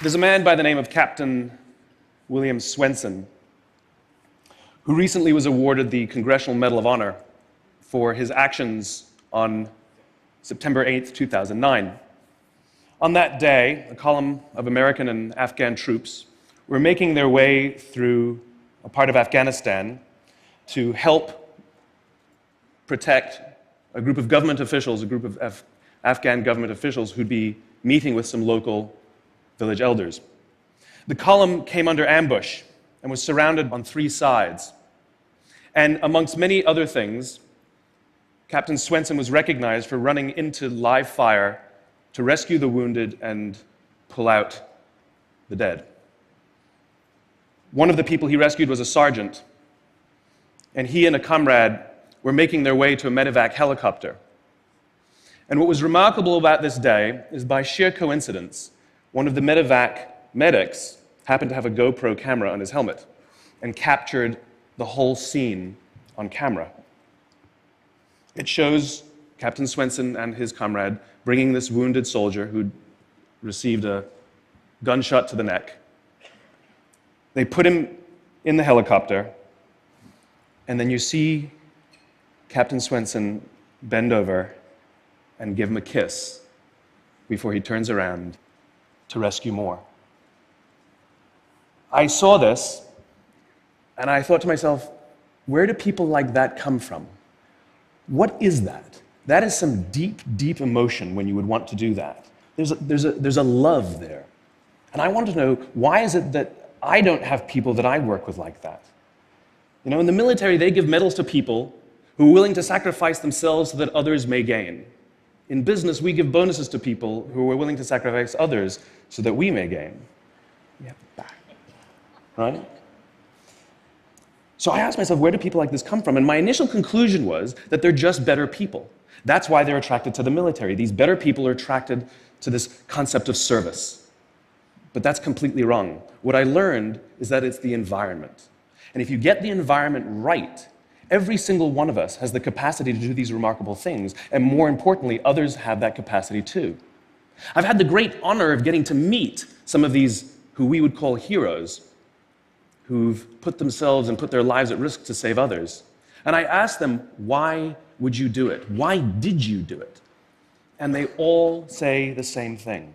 There's a man by the name of Captain William Swenson who recently was awarded the Congressional Medal of Honor for his actions on September 8th, 2009. On that day, a column of American and Afghan troops were making their way through a part of Afghanistan to help protect a group of government officials, a group of Afghan government officials who'd be meeting with some local village elders. The column came under ambush and was surrounded on three sides. And amongst many other things, Captain Swenson was recognized for running into live fire to rescue the wounded and pull out the dead. One of the people he rescued was a sergeant, and he and a comrade were making their way to a medevac helicopter. And what was remarkable about this day is, by sheer coincidence, one of the medevac medics happened to have a GoPro camera on his helmet and captured the whole scene on camera. It shows Captain Swenson and his comrade bringing this wounded soldier who'd received a gunshot to the neck. They put him in the helicopter, and then you see Captain Swenson bend over and give him a kiss before he turns around to rescue more. I saw this, and I thought to myself, where do people like that come from? What is that? That is some deep, deep emotion when you would want to do that. There's a love there. And I want to know, why is it that I don't have people that I work with like that? You know, in the military, they give medals to people who are willing to sacrifice themselves so that others may gain. In business, we give bonuses to people who are willing to sacrifice others so that we may gain. We have it back, right? So I asked myself, where do people like this come from? And my initial conclusion was that they're just better people. That's why they're attracted to the military. These better people are attracted to this concept of service. But that's completely wrong. What I learned is that it's the environment. And if you get the environment right, every single one of us has the capacity to do these remarkable things, and more importantly, others have that capacity too. I've had the great honor of getting to meet some of these who we would call heroes, who've put themselves and put their lives at risk to save others. And I asked them, why would you do it? Why did you do it? And they all say the same thing,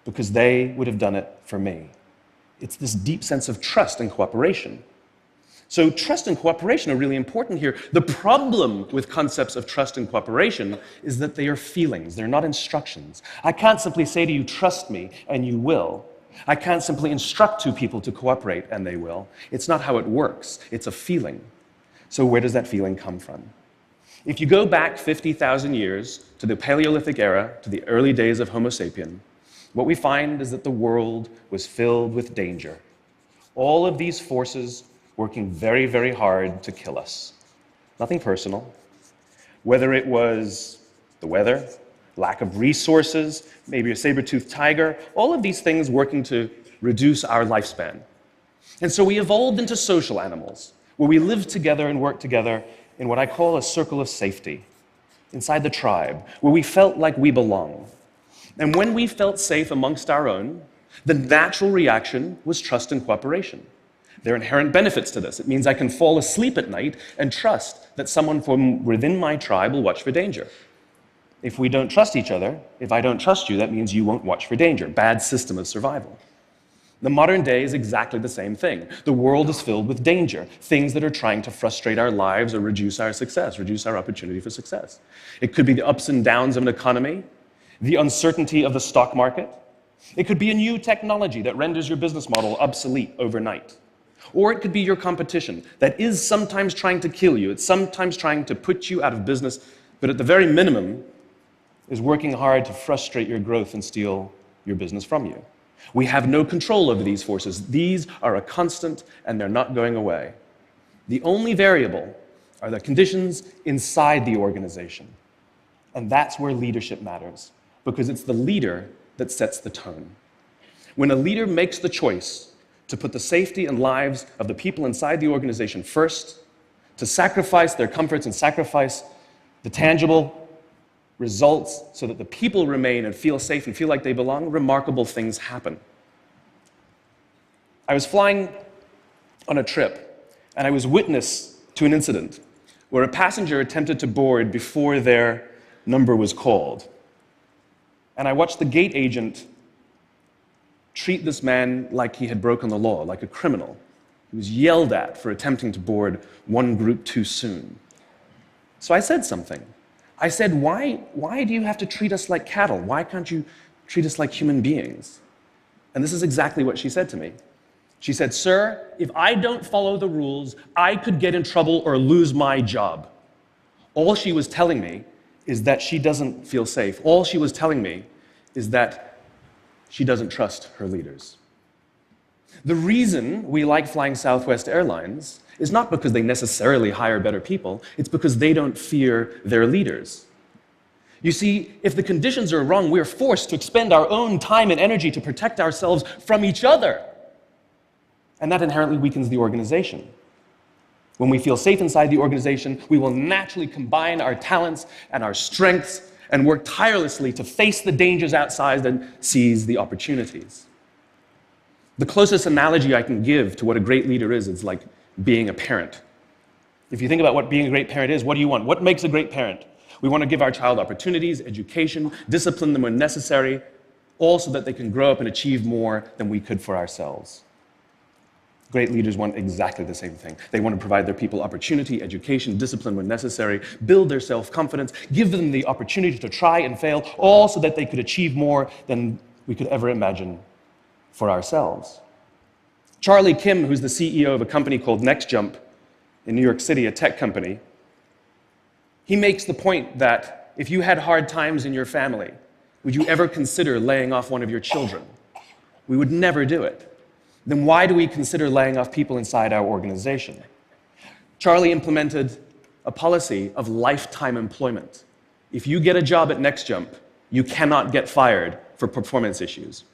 because they would have done it for me. It's this deep sense of trust and cooperation. So trust and cooperation are really important here. The problem with concepts of trust and cooperation is that they are feelings, they're not instructions. I can't simply say to you, trust me, and you will. I can't simply instruct two people to cooperate, and they will. It's not how it works. It's a feeling. So where does that feeling come from? If you go back 50,000 years to the Paleolithic era, to the early days of Homo sapien, what we find is that the world was filled with danger. All of these forces working very, very hard to kill us. Nothing personal. Whether it was the weather, lack of resources, maybe a saber-toothed tiger, all of these things working to reduce our lifespan. And so we evolved into social animals, where we lived together and worked together in what I call a circle of safety, inside the tribe, where we felt like we belong. And when we felt safe amongst our own, the natural reaction was trust and cooperation. There are inherent benefits to this. It means I can fall asleep at night and trust that someone from within my tribe will watch for danger. If we don't trust each other, if I don't trust you, that means you won't watch for danger. Bad system of survival. The modern day is exactly the same thing. The world is filled with danger, things that are trying to frustrate our lives or reduce our success, reduce our opportunity for success. It could be the ups and downs of an economy, the uncertainty of the stock market. It could be a new technology that renders your business model obsolete overnight. Or it could be your competition that is sometimes trying to kill you. It's sometimes trying to put you out of business, but at the very minimum is working hard to frustrate your growth and steal your business from you. We have no control over these forces. These are a constant, and they're not going away. The only variable are the conditions inside the organization. And that's where leadership matters, because it's the leader that sets the tone. When a leader makes the choice to put the safety and lives of the people inside the organization first, to sacrifice their comforts and sacrifice the tangible results so that the people remain and feel safe and feel like they belong, remarkable things happen. I was flying on a trip, and I was witness to an incident where a passenger attempted to board before their number was called. And I watched the gate agent treat this man like he had broken the law, like a criminal. He was yelled at for attempting to board one group too soon. So I said something. I said, why do you have to treat us like cattle? Why can't you treat us like human beings? And this is exactly what she said to me. She said, "Sir, if I don't follow the rules, I could get in trouble or lose my job." All she was telling me is that she doesn't feel safe. All she was telling me is that she doesn't trust her leaders. The reason we like flying Southwest Airlines is not because they necessarily hire better people, it's because they don't fear their leaders. You see, if the conditions are wrong, we're forced to expend our own time and energy to protect ourselves from each other. And that inherently weakens the organization. When we feel safe inside the organization, we will naturally combine our talents and our strengths and work tirelessly to face the dangers outside and seize the opportunities. The closest analogy I can give to what a great leader is, it's like being a parent. If you think about what being a great parent is, what do you want? What makes a great parent? We want to give our child opportunities, education, discipline them when necessary, all so that they can grow up and achieve more than we could for ourselves. Great leaders want exactly the same thing. They want to provide their people opportunity, education, discipline when necessary, build their self-confidence, give them the opportunity to try and fail, all so that they could achieve more than we could ever imagine for ourselves. Charlie Kim, who's the CEO of a company called NextJump in New York City, a tech company, he makes the point that if you had hard times in your family, would you ever consider laying off one of your children? We would never do it. Then why do we consider laying off people inside our organization? Charlie implemented a policy of lifetime employment. If you get a job at NextJump, you cannot get fired for performance issues.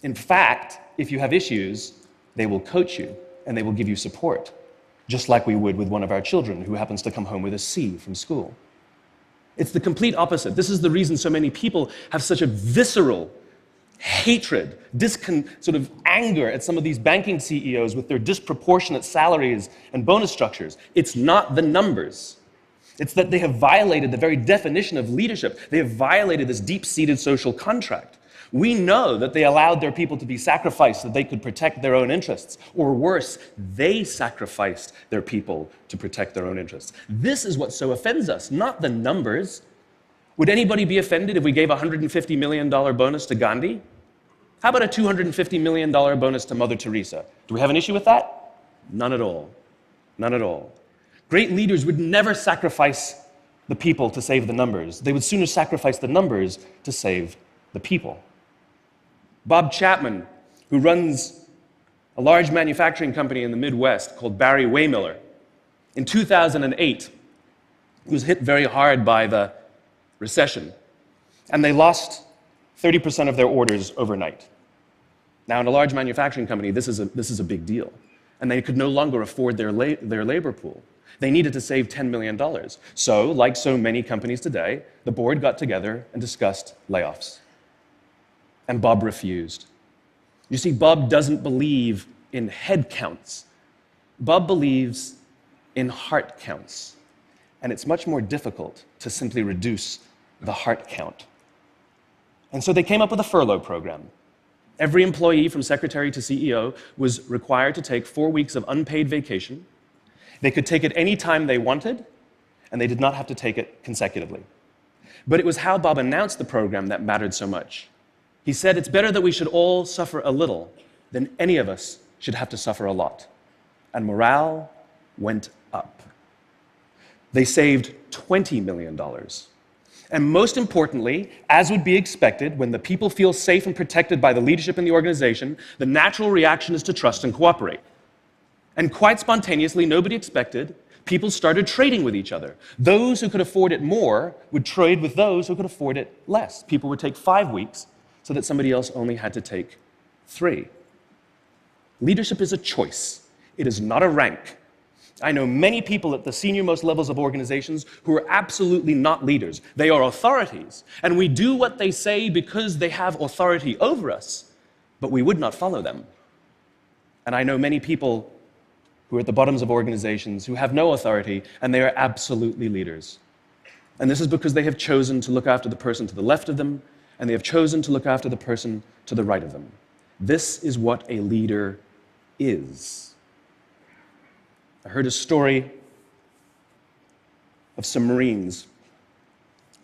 In fact, if you have issues, they will coach you and they will give you support, just like we would with one of our children who happens to come home with a C from school. It's the complete opposite. This is the reason so many people have such a visceral hatred, sort of anger at some of these banking CEOs with their disproportionate salaries and bonus structures. It's not the numbers. It's that they have violated the very definition of leadership. They have violated this deep-seated social contract. We know that they allowed their people to be sacrificed so that they could protect their own interests. Or worse, they sacrificed their people to protect their own interests. This is what so offends us, not the numbers. Would anybody be offended if we gave a $150 million bonus to Gandhi? How about a $250 million bonus to Mother Teresa? Do we have an issue with that? None at all. None at all. Great leaders would never sacrifice the people to save the numbers. They would sooner sacrifice the numbers to save the people. Bob Chapman, who runs a large manufacturing company in the Midwest called Barry Waymiller, in 2008, he was hit very hard by the recession, and they lost 30% of their orders overnight. Now, in a large manufacturing company, this is a big deal, and they could no longer afford their labor pool. They needed to save $10 million. So, like so many companies today, the board got together and discussed layoffs. And Bob refused. You see, Bob doesn't believe in head counts. Bob believes in heart counts. And it's much more difficult to simply reduce the heart count. And so they came up with a furlough program. Every employee, from secretary to CEO, was required to take 4 weeks of unpaid vacation. They could take it any time they wanted, and they did not have to take it consecutively. But it was how Bob announced the program that mattered so much. He said, "It's better that we should all suffer a little than any of us should have to suffer a lot." And morale went up. They saved $20 million. And most importantly, as would be expected, when the people feel safe and protected by the leadership in the organization, the natural reaction is to trust and cooperate. And quite spontaneously, nobody expected, people started trading with each other. Those who could afford it more would trade with those who could afford it less. People would take 5 weeks so that somebody else only had to take 3. Leadership is a choice. It is not a rank. I know many people at the senior-most levels of organizations who are absolutely not leaders. They are authorities, and we do what they say because they have authority over us, but we would not follow them. And I know many people who are at the bottoms of organizations who have no authority, and they are absolutely leaders. And this is because they have chosen to look after the person to the left of them, and they have chosen to look after the person to the right of them. This is what a leader is. I heard a story of some Marines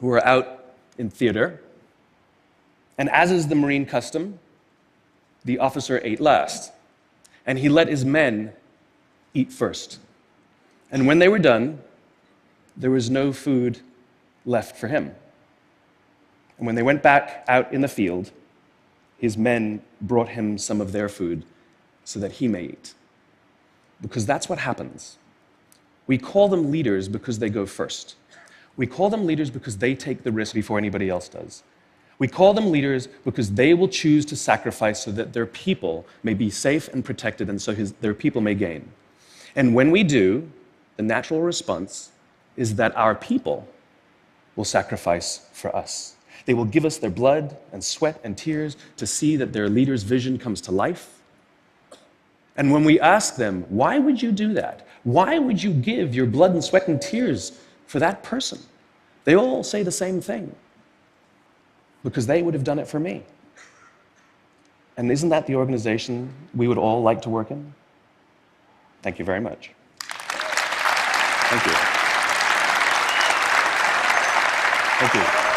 who were out in theater, and as is the Marine custom, the officer ate last, and he let his men eat first. And when they were done, there was no food left for him. And when they went back out in the field, his men brought him some of their food so that he may eat. Because that's what happens. We call them leaders because they go first. We call them leaders because they take the risk before anybody else does. We call them leaders because they will choose to sacrifice so that their people may be safe and protected, and so their people may gain. And when we do, the natural response is that our people will sacrifice for us. They will give us their blood and sweat and tears to see that their leader's vision comes to life. And when we ask them, why would you do that? Why would you give your blood and sweat and tears for that person? They all say the same thing. Because they would have done it for me. And isn't that the organization we would all like to work in? Thank you very much. Thank you. Thank you.